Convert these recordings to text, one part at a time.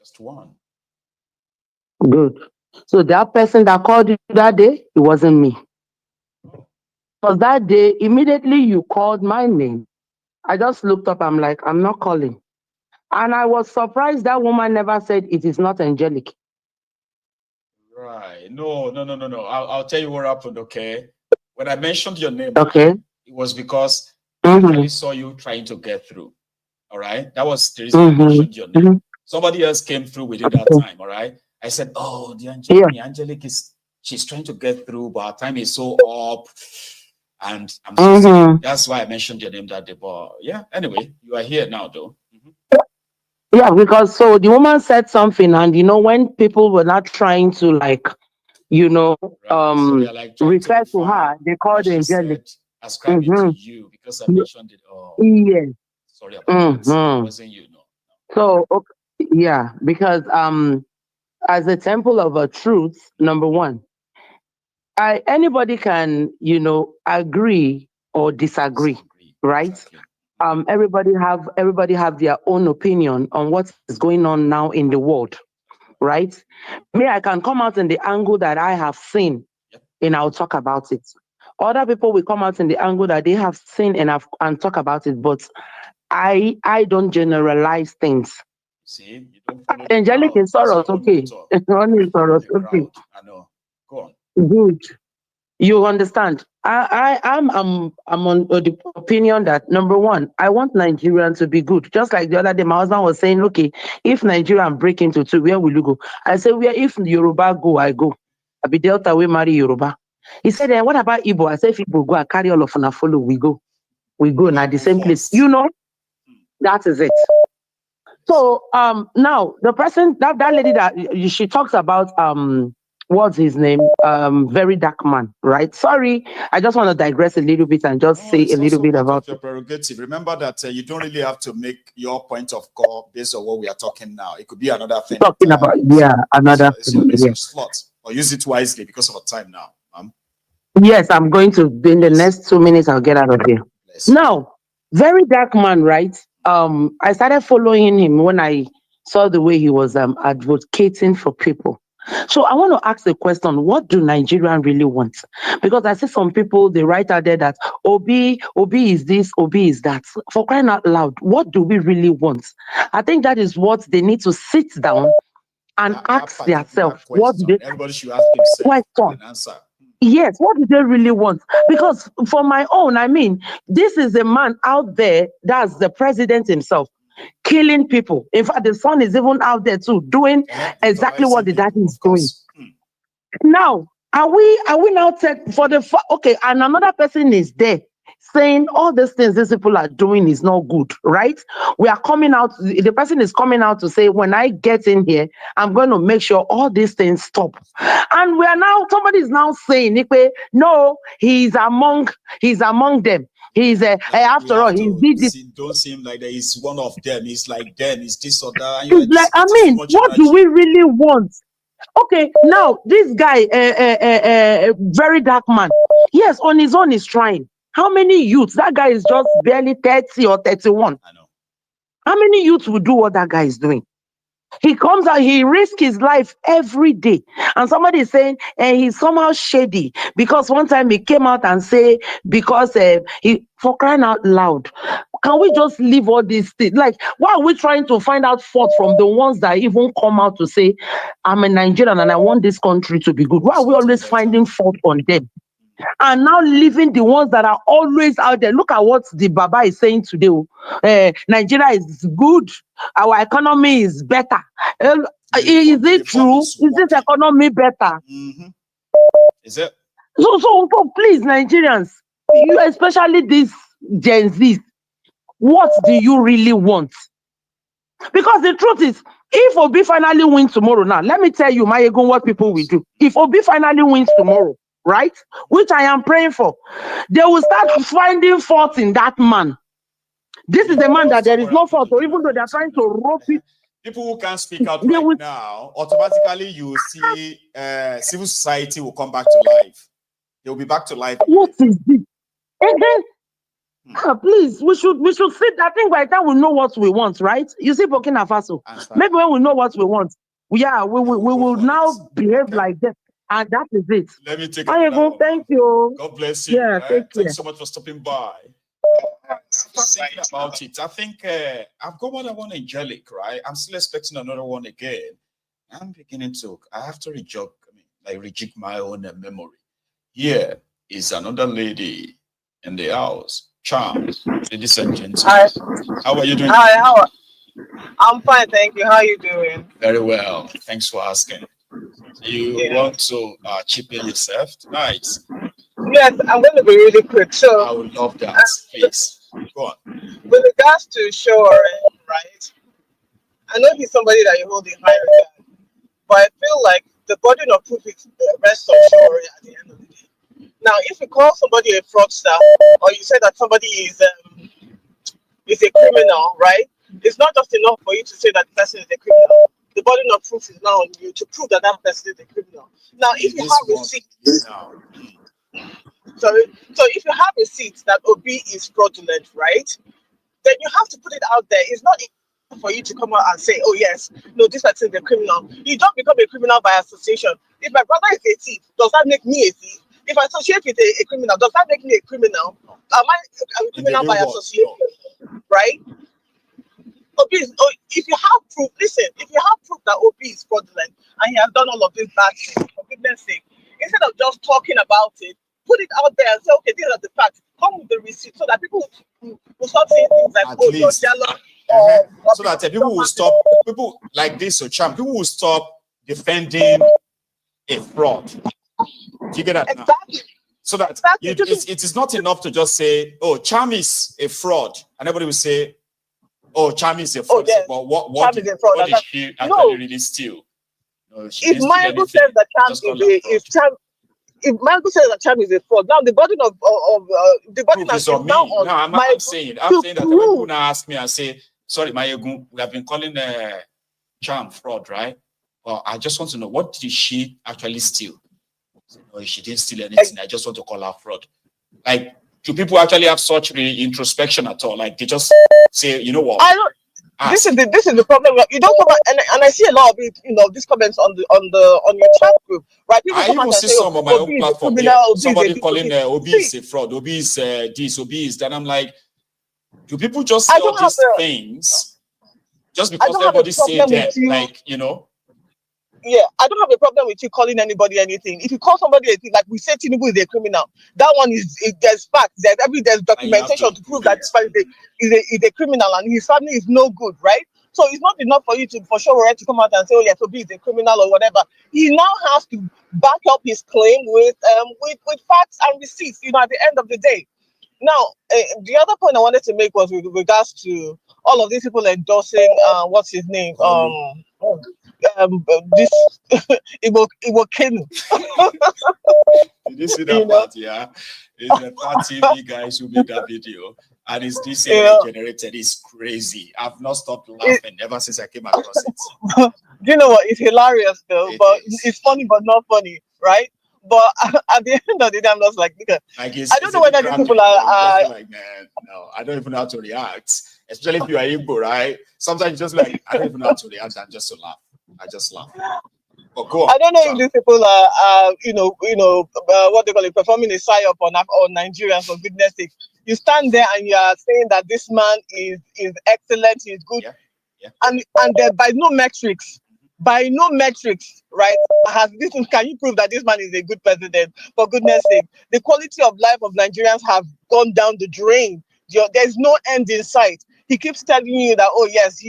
Just one. Good. So that person that called you that day, it wasn't me. Because that day, immediately you called my name. I just looked up. I'm like, I'm not calling. And I was surprised that woman never said it is not angelic. Right. No, no, no, no, no. I'll tell you what happened, okay? When I mentioned your name, Okay. right, it was because I Mm-hmm. actually saw you trying to get through. All right. That was the reason I Mm-hmm. mentioned your name. Mm-hmm. Somebody else came through within that Okay. time. All right. I said, oh, Yeah. the angelic is she's trying to get through, but our time is so up. And I'm so sorry. Mm-hmm. That's why I mentioned your name that day. But yeah, anyway, you are here now though. Mhm. Yeah, because so the woman said something, and when people were not trying to like, you know, Right. So they are like trying to refer to define her, they what called she angelic. said, ascribe it to Mm-hmm. you because I mentioned it. Oh, Yes. sorry about that. It Mm-hmm. wasn't you, no. So okay, yeah, because as a temple of a truth, number one, anybody can agree or disagree, Disagree. right? Exactly. Everybody have their own opinion on what is going on now in the world, That's right. right? Me, I can come out in the angle that I have seen, Yep. and I'll talk about it. Other people will come out in the angle that they have seen and talk about it, but I don't generalize things. See, you don't follow the Angelic crowd. is That's sọ̀rọ̀ your own sókè. motto. Wọ́n You ní don't follow sọ̀rọ̀ the sókè. crowd. I know. Go on. Good. You understand? I'm on the opinion that number one, I want Nigerian to be good. Just like the other day, my husband was saying, okay, if Nigerian break into two, where will you go? I said, where if Yoruba go, I go. I be Delta, we marry Yoruba. He said, what about Igbo? I said, if Igbo go, I carry all of them follow. We go. We go now I the go same place. first. Hmm. That is it. Yes. So now the person that lady that she talks about what's his name? Very dark man, right? Sorry, I just want to digress a little bit and just No, say a it's little also bit part about of your prerogative. Remember that you don't really have to make your point of call based on what we are talking now. It could be another thing talking about entirely. yeah, So another thing. it's Yeah. your slot, or use it wisely because of our time now. Yes, I'm going to in the Yes. next 2 minutes I'll get out of here. Bless you. Now, very dark man, right? I started following him when I saw the way he was advocating for people. So I want to ask the question: what do Nigerians really want? Because I see some people they write out there that Obi is this, Obi is that. For crying out loud, what do we really want? I think that is what they need to sit down and That ask particular themselves. What do question, they everybody should ask himself question? and answer. Yes, what do they really want? Because for my own, I mean, this is a man out there, that's the president himself, killing people. In fact, the son is even out there too, doing exactly what Brutalizing the daddy people, is of doing. course. Now, are we now for the okay? And another person is there saying all these things these people are doing is not good, right? We are coming out. The person is coming out to say, when I get in here, I'm going to make sure all these things stop. And we are now somebody is now saying, "Ikwe, no, he's among them. He's Like we after all, have he to did this." see, don't seem like there is one of them. It's like them. It's this or that. And you're It's like, like, I it is too mean, much what do we energy. really want? Okay, now this guy, very dark man. Yes, on his own, he's trying. How many youths? That guy is just barely 30 or 31. I know. How many youths will do what that guy is doing? He comes out, he risks his life every day. And somebody is saying, and he's somehow shady because one time he came out and say, because he for crying out loud. Can we just leave all these things? Like, why are we trying to find out fault from the ones that even come out to say, I'm a Nigerian and I want this country to be good? Why are we Something always better. finding fault on them? And now leaving the ones that are always out there. Look at what the Baba is saying today. Nigeria is good. Our economy is better. Is The it reform true? is Is this working. economy better? Mm-hmm. Is it? So please, Nigerians, you especially these Gen Z, what do you really want? Because the truth is, if Obi finally wins tomorrow, now let me tell you, Mayegun, what people will Yes. do. If Obi finally wins tomorrow, right, which I am praying for, they will start finding fault in that man. This is a man Because that there is somebody no happened fault, to or do even that though they are fault, trying to rope it, People who can't speak out they right will. now, automatically you will see civil society will come back to life. They will be back to life What again. is this? Again, Please, we should sit. I think by the time we know what we want, right? You see, Burkina Faso. Understand? Maybe when we know what we want, yeah, we Then will we'll we go will for it. now behave Okay. like that, and that is it. Let me take I another go. one, man. Thank you. God bless you. Yeah, take Thanks care. so much for stopping by. After thinking about it, I think I've got one angelic, right? I'm still expecting another one again. I'm beginning to, I have to rejig my own memory. Here is another lady in the house. Charms, ladies and gentlemen. Hi, How are you doing? I'm fine, thank you. How are you doing? Very well. Thanks for asking. You Yeah. want to chip in yourself tonight? Yes, I'm going to be really quick. I So, would love that. Please, go on. with regards to Sowore, right? I know he's somebody that you hold in high regard, but I feel like the burden of proof is rests on Sowore at the end of the day. Now, if you call somebody a fraudster, or you say that somebody is a criminal, right? It's not just enough for you to say that the person is a criminal. The burden of proof is now on you to prove that that person is a criminal. Now, if you This have one receipts, now. sorry, so if you have receipts that OB is fraudulent, right? Then you have to put it out there. It's not enough for you to come out and say, oh yes, no, this person is a criminal. You don't become a criminal by association. If my brother is a thief, does that make me a thief? If I associate with a criminal, does that make me a criminal? Am I a In the criminal real by world, association? no. Right? OB is, oh, if you have proof, listen, if you have proof that OB is fraudulent and he has done all of these bad things, for goodness sake, instead of just talking about it, put it out there and say, okay, these are the facts. Come with the receipt so that people will stop saying things like, At oh, you're least. jealous, or So that because you people don't will have stop, people like this, so Charm, people will stop defending a fraud. Do you get that now? exactly. So that Exactly. it is not enough to just say, oh, Charm is a fraud. And everybody will say, oh, Charm is a Oh, fraud. yes. Well, what Charm did, is a fraud. what did she actually No, really steal? No, she if didn't steal Michael anything. says that Charm Just is call her a fraud. is Charm, if Michael says that Charm is a fraud, now the burden of the burden Proof is is on now me. on No, I'm Michael saying to that when people prove. now ask me and say, sorry, Mayegun, we have been calling Charm fraud, right? Well, I just want to know, what did she actually steal? No, she didn't steal anything. I just want to call her fraud. Like, do people actually have such introspection at all? Like, they just say, you know what? I don't. This Ask. is the problem. You don't come out, and I see a lot of it. These comments on your chat group, right? People I come out even and see say, some on my "Oh, own B is a platform criminal. here. OB is a Somebody this, calling OB See, is a fraud, OB is this, OB is that. I'm like, do people just say I all don't have these things just I because don't have a everybody say problem with that? you. Like, you know? Yeah, I don't have a problem with you calling anybody anything. If you call somebody a thing, like we say Tinubu is a criminal, that one there's facts, there's And you have documentation to to prove prove that it. this man is a criminal and his family is no good, right? So it's not enough for you to for sure right to come out and say, oh yeah, so he's a criminal or whatever. He now has to back up his claim with facts and receipts, at the end of the day. Now, the other point I wanted to make was with regards to all of these people endorsing what's his name? This Igbo Kenu. Did you see You that know, part? Yeah. It's the fat TV guys who made that video. And it's this you AI know, generated. It's crazy. I've not stopped it, laughing ever since I came across it. you know what? It's hilarious though, It but is. it's funny but not funny, right? But at the end of the day, I'm just like, nigga, Like I don't it's know a bit whether these graphic. people I are. feel like, man, no, I don't even know how to react. Especially if you are Igbo, right? Sometimes just like, I don't even know how to react and just to laugh. I just laugh. But go on. I don't know if Charm. these people are what they call it, performing a psyop on Nigerians, for goodness sake. You stand there and you are saying that this man is excellent, he's good, Yeah. and there by no metrics, right? Can you prove that this man is a good president? For goodness sake, the quality of life of Nigerians have gone down the drain. There's no end in sight. He keeps telling you that, oh yes,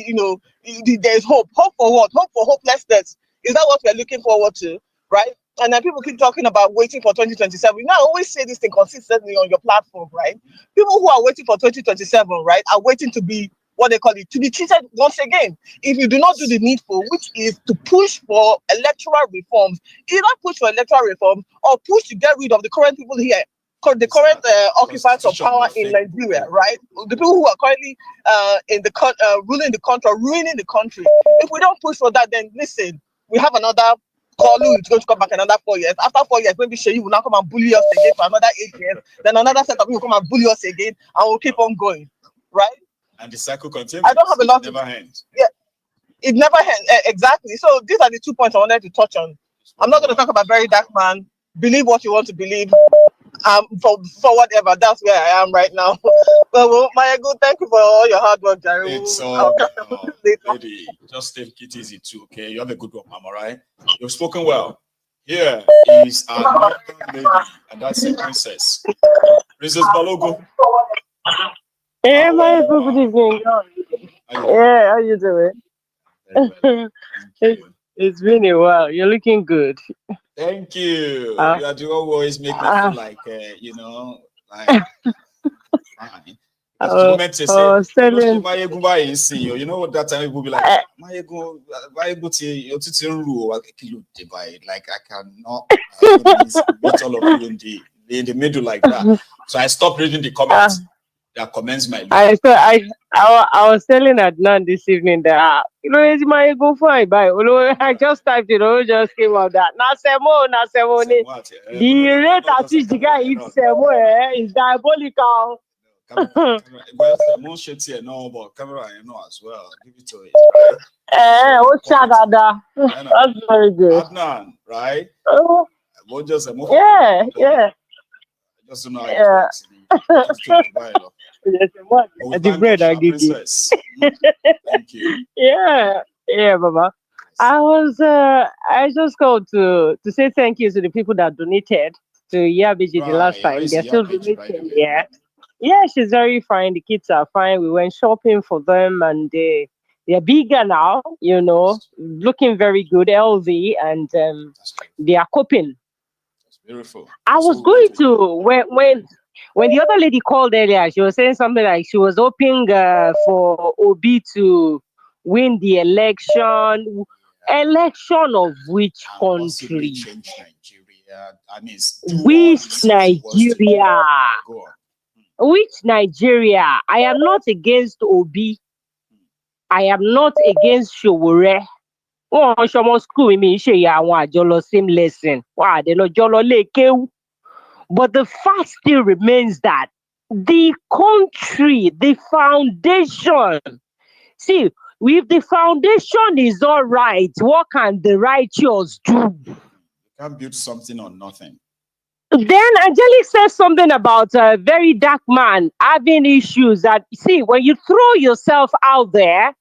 there's hope. Hope for what? Hope for hopelessness. Is that what we're looking forward to, right? And then people keep talking about waiting for 2027. I always say this thing consistently on your platform, right? People who are waiting for 2027, right, are waiting to be what they call it, to be treated once again. If you do not do the needful, which is to push for electoral reforms, either push for electoral reform or push to get rid of the current people here, the current occupants of power in Nigeria, right? The people who are currently ruling the country, ruining the country. If we don't push for that, then listen, we have another Kolu is going to come back another 4 years. After 4 years, maybe Sheyi will now come and bully us again for another 8 years. Then another set of people will come and bully us again, and we'll keep on going, right? And the cycle continues. I don't have a lot. It never ends. Yeah, it never ends. Exactly. So these are the 2 points I wanted to touch on. I'm not going to talk about very dark man. Believe what you want to believe. For whatever, that's where I am right now. Well, Mayego, thank you for all your hard work, Jerry. It's lady, just take it easy too, okay? You have a good one, Mama, right? You've spoken well. Here is another lady, and that's a princess. Princess Balogo. Hey, Mayego, good evening. Yeah, how you doing? Very well. Thank you. It's been a while. You're looking good. Thank you. You are the always make me feel like, you know, like fine. Because the moment they say, you know what that time people be like, Mayego, like I cannot meet all of you in the middle like that. So I stopped reading the comments. That commends my look. I was telling Adnan this evening that is my go fine by I just typed it, just came out that Semo. The rate at which the guy eats Semo is diabolical. Well, Semo shit here, no, but camera, as well. Give it to it. That's very good. Adnan, right? What just a movie? Yeah. Just to know how it works. The bread I give you. Thank you. Yeah, Baba. I just called to say thank you to the people that donated to Yabiji the last time. They're still donating. Yeah, she's very fine. The kids are fine. We went shopping for them, and they're bigger now. Looking very good, healthy, and they are coping. That's beautiful. I was going to when the other lady called earlier, she was saying something like she was hoping for Obi to win the election. Election of which country? Change Nigeria. I mean, which Nigeria? Which Nigeria? I am not against Obi. I am not against Sowore. School me same lesson. But the fact still remains that the country, the foundation. See, if the foundation is all right, what can the righteous do? You can't build something on nothing. Then Angelic says something about a very dark man having issues that, see, when you throw yourself out there,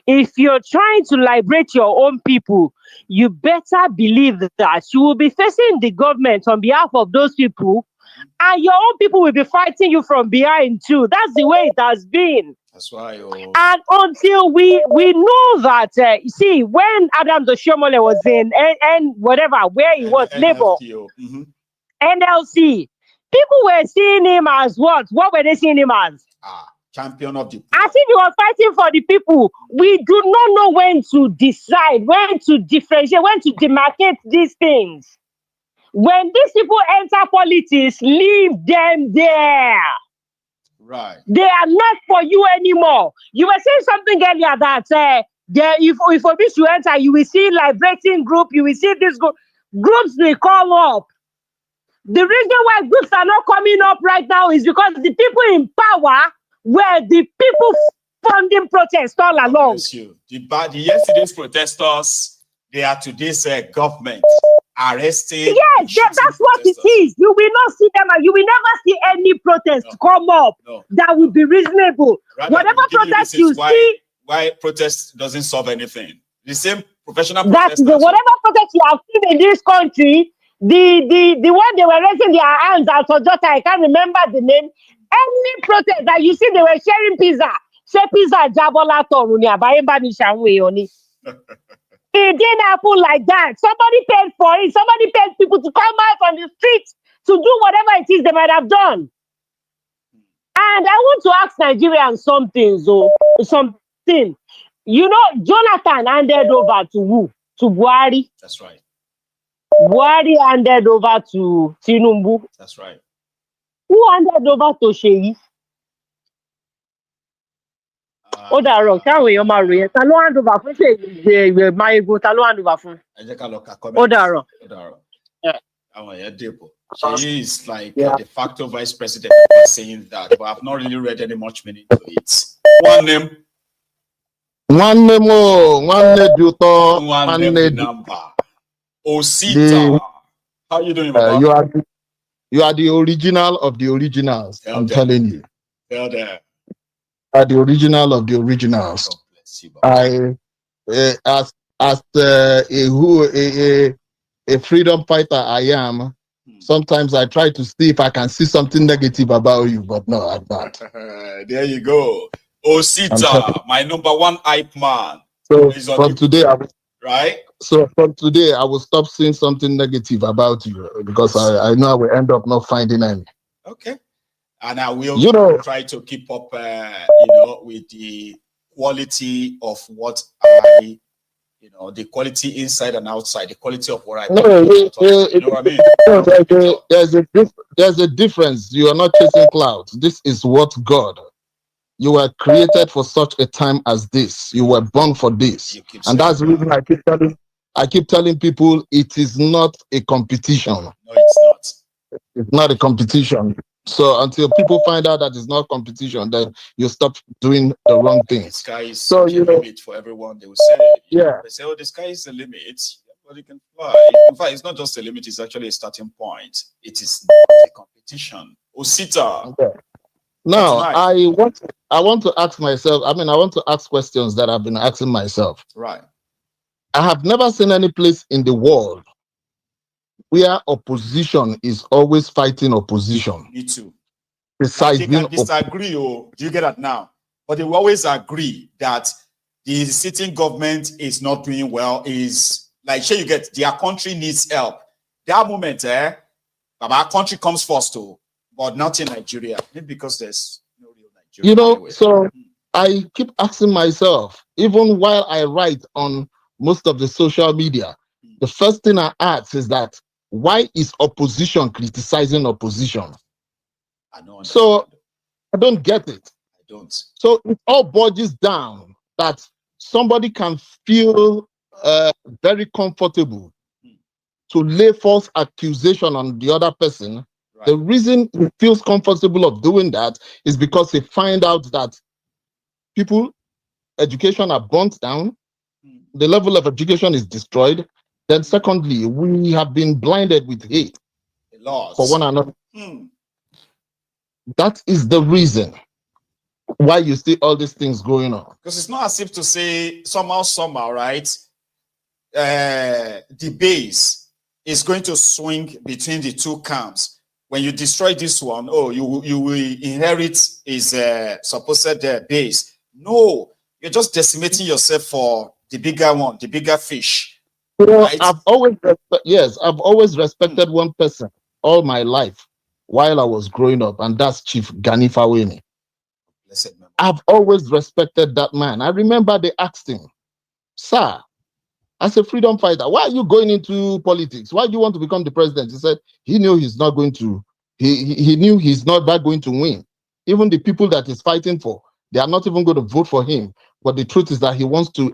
if you're trying to liberate your own people, you better believe that you will be facing the government on behalf of those people, and your own people will be fighting you from behind too. That's the way it has been. That's why. And until we know that, see, when Adams Oshiomhole was in where he was, Labour, NLC, people were seeing him as what? What were they seeing him as? Champion of the people. As if he was fighting for the people. We do not know when to decide, when to differentiate, when to demarcate these things. When these people enter politics, leave them there. Right. They are not for you anymore. You were saying something earlier that if for this you enter, you will see liberating group, you will see this group. Groups will come up. The reason why groups are not coming up right now is because the people in power were the people funding protests all along. The yesterday's protesters, they are today's government arresting. Yes, that's what it is. You will not see them, and you will never see any protest come up that will be reasonable. Rather, whatever protest you see, why protest doesn't solve anything. The same professional that's whatever protest you have seen in this country. The one they were raising their hands at Ojota, I can't remember the name. Any protest that you see, they were sharing pizza. Share pizza, Jabola Toruni, Abayemba Nishanwe. It didn't happen like that. Somebody paid for it. Somebody paid people to come out on the streets to do whatever it is they might have done. And I want to ask Nigerians something. You know, Jonathan handed over to who? To Buhari. That's right. Buhari handed over to Tinubu. That's right. Who handed over to Sheyi? Ó dàárọ̀ káwọn èèyàn máa rò yẹn. Ta ló hand over fún ṣe Máyégún? Ta ló hand over fún? ẹ jẹ́ ká lọ ka Ó comment. dàárọ̀. Ó dàárọ̀. Yeah. Àwọn èèyàn dìbò. She is like Yeah. de facto vice president saying that, but I've not really read any much meaning to it. One name. One name, One name number. Osita. How you doing, Baba? you are the original of the originals. Tell I'm them. telling you. Tell them. You are the original of the originals. God bless you, Baba. A freedom fighter I am. Sometimes I try to see if I can see something negative about you, but no, I'm not. There you go. Osita, my number one hype man. So He's on from the- today, right? So from today, I will stop seeing something negative about you because I know I will end up not finding any. Okay. And I will try to keep up, with the quality of what I, the quality inside and outside, the quality of what I do. You know what I mean? There's a difference. You are not chasing clouds. This is what God. You were created for such a time as this. You were born for this. And that's the reason I keep telling people it is not a competition. No, it's not. It's not a competition. So until people find out that it's not competition, then you stop doing the wrong thing. The sky is such a limit for everyone. They will say, they say, oh, the sky is the limit. Everybody can fly. In fact, it's not just a limit, it's actually a starting point. It is not a competition. Osita. Okay. Now, I want to ask myself, I want to ask questions that I've been asking myself. Right. I have never seen any place in the world where opposition is always fighting opposition. Me too. Besides they can disagree, do you get that now? But they will always agree that the sitting government is not doing well, is like, sure, you get, their country needs help. That moment, our country comes first too, but not in Nigeria. Maybe because there's no real Nigeria. Anyway. So I keep asking myself, even while I write on most of the social media, the first thing I ask is that, why is opposition criticizing opposition? So I don't get it. I don't. So it all boils down that somebody can feel very comfortable to lay false accusation on the other person. Right. The reason he feels comfortable of doing that is because he find out that people, education are burnt down, the level of education is destroyed. Then secondly, we have been blinded with hate for one another. That is the reason why you see all these things going on. Because it's not as if to say somehow, right? The base is going to swing between the two camps. When you destroy this one, you will inherit his supposed base. No, you're just decimating yourself for the bigger one, the bigger fish. Right? I've always respected one person all my life while I was growing up, and that's Chief Gani Fawehinmi. I've always respected that man. I remember they asked him, sir, as a freedom fighter, why are you going into politics? Why do you want to become the president? He said he knew he's not going to, he knew he's not going to win. Even the people that he's fighting for, they are not even going to vote for him. But the truth is that he wants to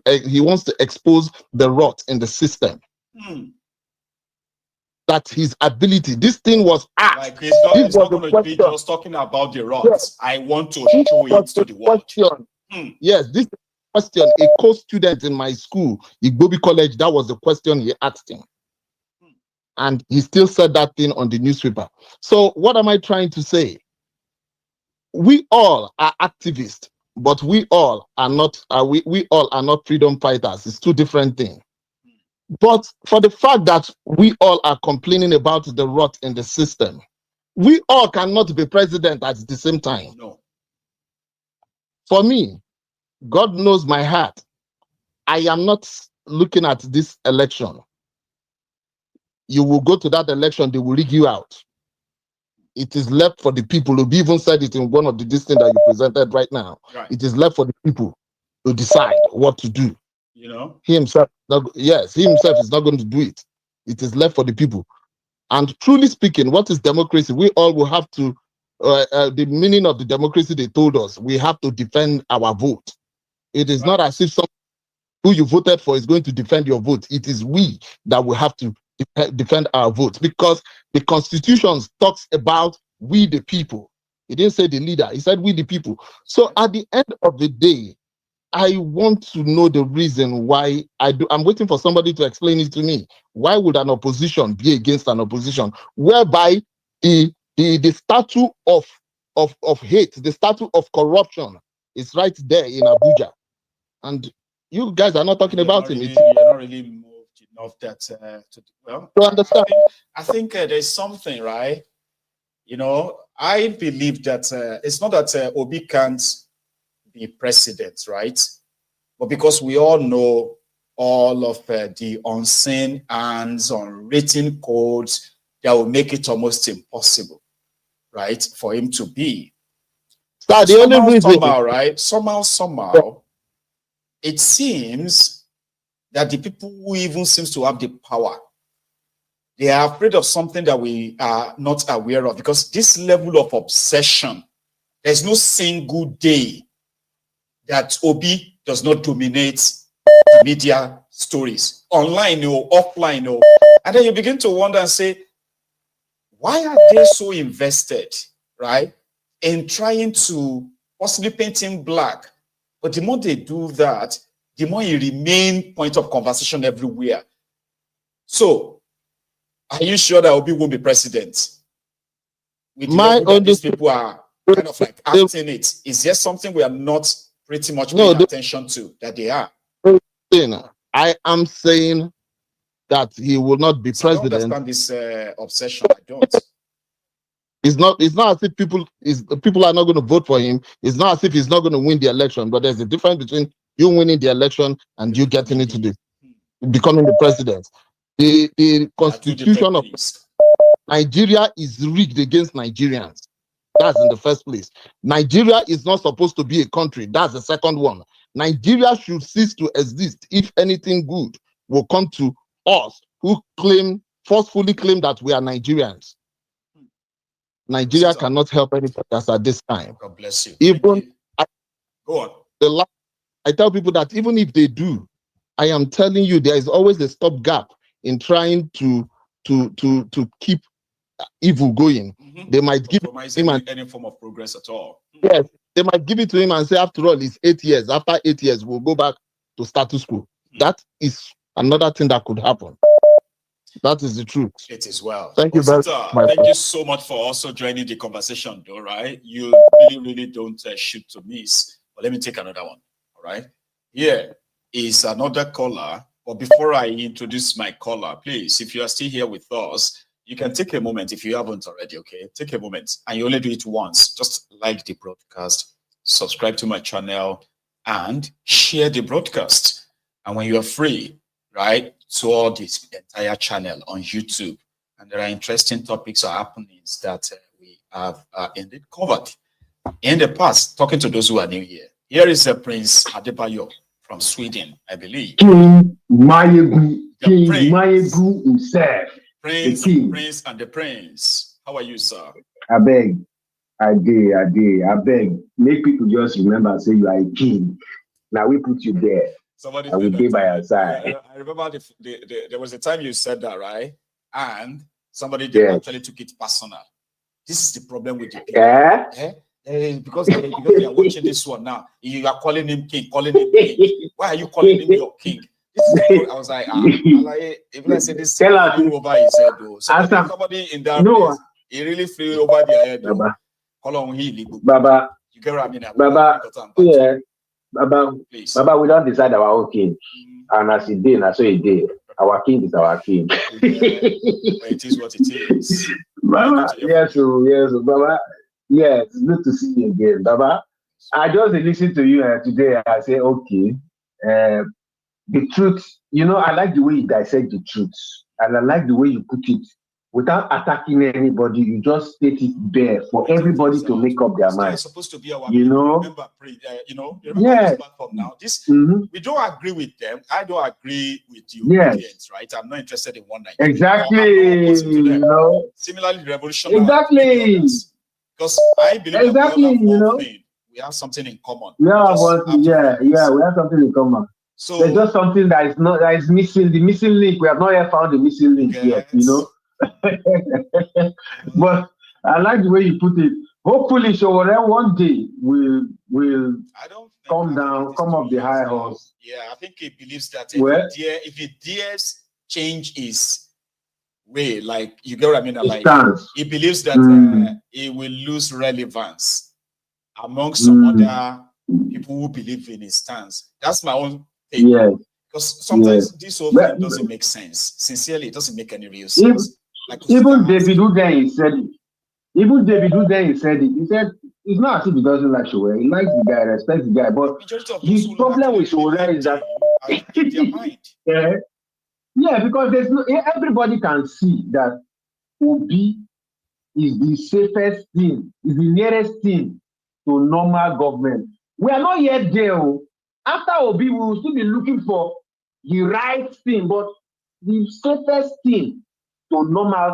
expose the rot in the system. That's his ability. This thing was asked. Like he's not going to be just talking about the rot. Yes. I want to show it to the world. Yes, this question, a co-student in my school, Igbobi College, that was the question he asked him. And he still said that thing on the newspaper. So what am I trying to say? We all are activists, but we all are not freedom fighters. It's two different things. But for the fact that we all are complaining about the rot in the system, we all cannot be president at the same time. No. For me, God knows my heart. I am not looking at this election. You will go to that election, they will rig you out. It is left for the people. Who even said it in one of the things that you presented right now. Right. It is left for the people to decide what to do. You know? He himself is not going to do it. It is left for the people. And truly speaking, what is democracy? We all will have to, the meaning of the democracy they told us, we have to defend our vote. It is not as if some who you voted for is going to defend your vote. It is we that will have to defend our votes, because the Constitution talks about we the people. He didn't say the leader, he said we the people. So at the end of the day, I want to know the reason why I'm waiting for somebody to explain it to me. Why would an opposition be against an opposition whereby the statue of hate, the statue of corruption is right there in Abuja, and you guys are not talking about him? You're not really moved enough that to understand. I think there's something, right? You know, I believe that it's not that Obi can't be president, right? But because we all know all of the unseen and unwritten codes that will make it almost impossible, right, for him to be. So the only reason, somehow, right? Somehow, it seems that the people who even seems to have the power, they are afraid of something that we are not aware of, because this level of obsession, there's no single day that Obi does not dominate the media stories, online or offline. And then you begin to wonder and say, why are they so invested, right, in trying to possibly paint him black? But the more they do that, the more he remains point of conversation everywhere. So, are you sure that Obi won't be president? With these people are kind of like acting it. Is there something we are not pretty much paying attention to that they are? I am saying that he will not be president. I don't understand this obsession. I don't. It's not as if people are not going to vote for him. It's not as if he's not going to win the election. But there's a difference between you winning the election and you getting into becoming the president. The constitution of Nigeria is rigged against Nigerians. That's in the first place. Nigeria is not supposed to be a country. That's the second one. Nigeria should cease to exist if anything good will come to us who forcefully claim that we are Nigerians. Nigeria cannot help anybody at this time. God bless you. Even Go on. I tell people that even if they do, I am telling you there is always a stopgap in trying to keep evil going. They might give him any form of progress at all. Yes, they might give it to him and say, after all, it's 8 years. After 8 years, we'll go back to status quo. That is another thing that could happen. That is the truth. It is well. Thank you very much. Thank you so much for also joining the conversation, though, right? You really don't shoot to miss. But let me take another one, all right? Here is another caller. But before I introduce my caller, please, if you are still here with us, you can take a moment if you haven't already, okay? Take a moment, and you only do it once. Just like the broadcast, subscribe to my channel, and share the broadcast. And when you are free, right, tour this entire channel on YouTube. And there are interesting topics or happenings that we have indeed covered in the past, talking to those who are new here. Here is Prince Adebayo from Sweden, I believe. King Mayegu himself. Prince and the Prince. How are you, sir? I beg. I beg. Make people just remember, say you are a king. Now we put you there. Somebody and we be by our side. I remember there was a time you said that, right? And somebody actually took it personal. This is the problem with the people. Because they are watching this one now. You are calling him king, Why are you calling him your king? I was like, if I say this thing over his head, though. Somebody in that place, he really flew over their head, though. Baba, you get what I mean? Yeah. Baba, please. Baba, we don't decide our own king. And as he did, so he did. Our king is our king. It is what it is. Baba, yes, Baba. Yes, good to see you again, Baba. I just listened to you today. I say, okay, the truth. You know, I like the way you dissect the truth, and I like the way you put it without attacking anybody. You just state it there for everybody to make up their mind. It's supposed to be our, remember this platform now. This we don't agree with them. I don't agree with you. Yes, right. I'm not interested in one night. Exactly. Similarly, revolutionary. Exactly. Because I believe that we all have one thing, we have something in common. Yeah, We we have something in common. So there's just something that is missing. The missing link. We have not yet found the missing link yet. You know. But I like the way you put it. Hopefully, Sowore one day will come off the high horse. Yeah, I think he believes that if he dares change his way, like you get what I mean, like he believes that he will lose relevance among some other people who believe in his stance. That's my own take. Yes. Because sometimes this whole thing doesn't make sense. Sincerely, it doesn't make any real sense. Even David Uden said it. He said it's not as if he doesn't like Sowore. He likes the guy, respects the guy. But the problem with Sowore is that because everybody can see that Obi is the safest thing, is the nearest thing to normal government. We are not yet there. After Obi, we will still be looking for the right thing, but the safest thing to normal